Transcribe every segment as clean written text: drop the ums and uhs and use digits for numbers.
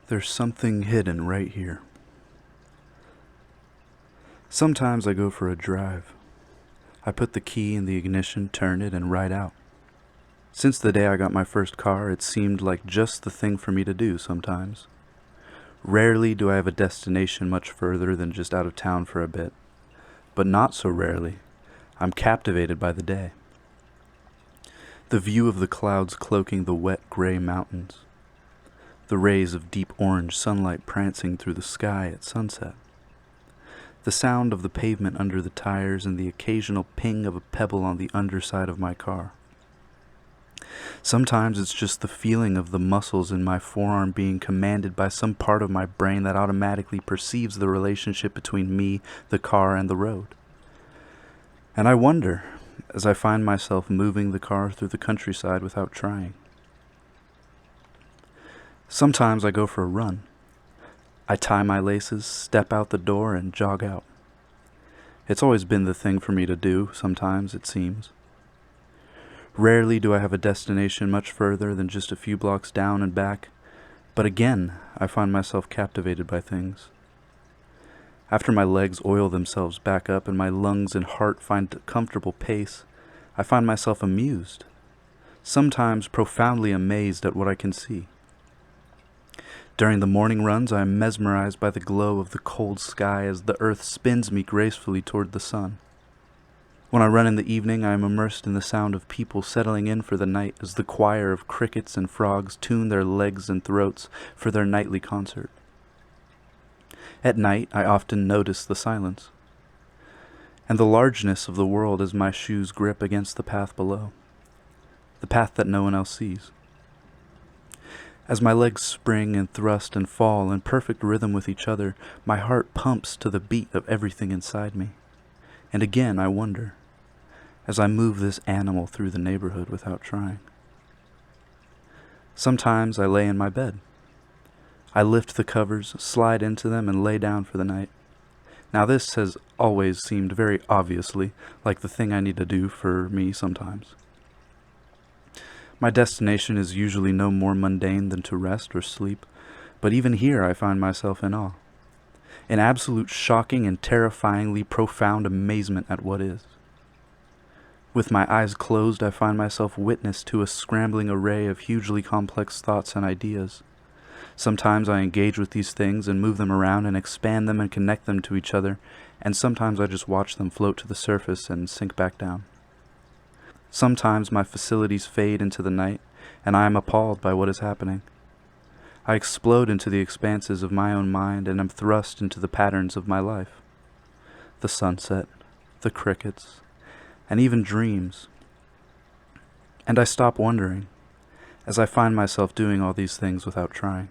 There's something hidden right here. Sometimes I go for a drive. I put the key in the ignition, turn it, and ride out. Since the day I got my first car, it seemed like just the thing for me to do sometimes. Rarely do I have a destination much further than just out of town for a bit. But not so rarely, I'm captivated by the day. The view of the clouds cloaking the wet gray mountains. The rays of deep orange sunlight prancing through the sky at sunset. The sound of the pavement under the tires and the occasional ping of a pebble on the underside of my car. Sometimes it's just the feeling of the muscles in my forearm being commanded by some part of my brain that automatically perceives the relationship between me, the car, and the road. And I wonder, as I find myself moving the car through the countryside without trying. Sometimes I go for a run. I tie my laces, step out the door, and jog out. It's always been the thing for me to do, sometimes, it seems. Rarely do I have a destination much further than just a few blocks down and back, but again, I find myself captivated by things. After my legs oil themselves back up and my lungs and heart find a comfortable pace, I find myself amused, sometimes profoundly amazed at what I can see. During the morning runs, I am mesmerized by the glow of the cold sky as the earth spins me gracefully toward the sun. When I run in the evening, I am immersed in the sound of people settling in for the night as the choir of crickets and frogs tune their legs and throats for their nightly concert. At night, I often notice the silence and the largeness of the world as my shoes grip against the path below, the path that no one else sees. As my legs spring and thrust and fall in perfect rhythm with each other, my heart pumps to the beat of everything inside me. And again I wonder, as I move this animal through the neighborhood without trying. Sometimes I lay in my bed. I lift the covers, slide into them, and lay down for the night. Now this has always seemed very obviously like the thing I need to do for me sometimes. My destination is usually no more mundane than to rest or sleep, but even here I find myself in awe, in absolute shocking and terrifyingly profound amazement at what is. With my eyes closed, I find myself witness to a scrambling array of hugely complex thoughts and ideas. Sometimes I engage with these things and move them around and expand them and connect them to each other, and sometimes I just watch them float to the surface and sink back down. Sometimes my facilities fade into the night, and I am appalled by what is happening. I explode into the expanses of my own mind and am thrust into the patterns of my life. The sunset, the crickets, and even dreams. And I stop wondering, as I find myself doing all these things without trying.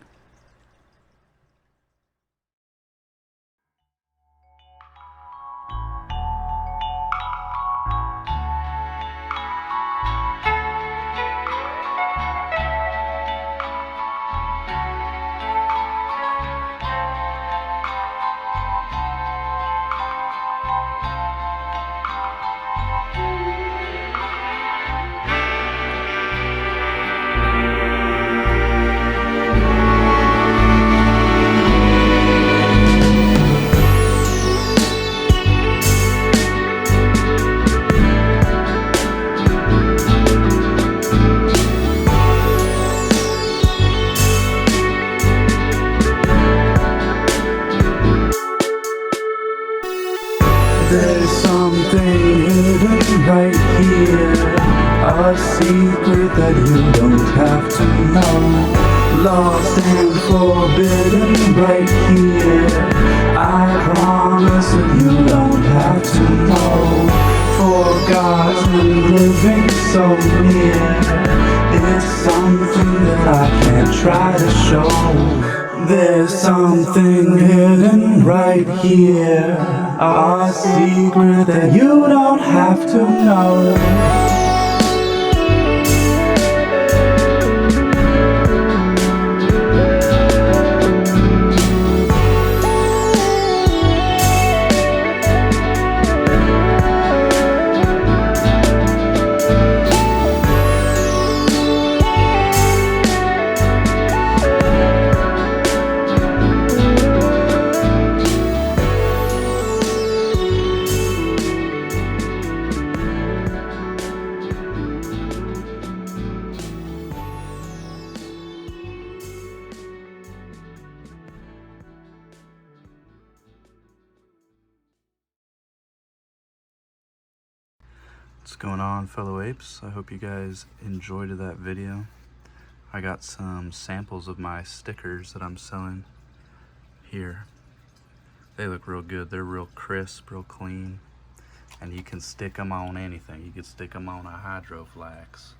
There's something hidden right here, a secret that you don't have to know. Lost and forbidden right here, I promise that you don't have to know. Forgotten, living so near, it's something that I can't try to show. There's something hidden right here, a secret that you don't have to know. What's going on, fellow apes? I hope you guys enjoyed that video. I got some samples of my stickers that I'm selling here. They look real good. They're real crisp, real clean, and you can stick them on anything. You can stick them on a hydro flask.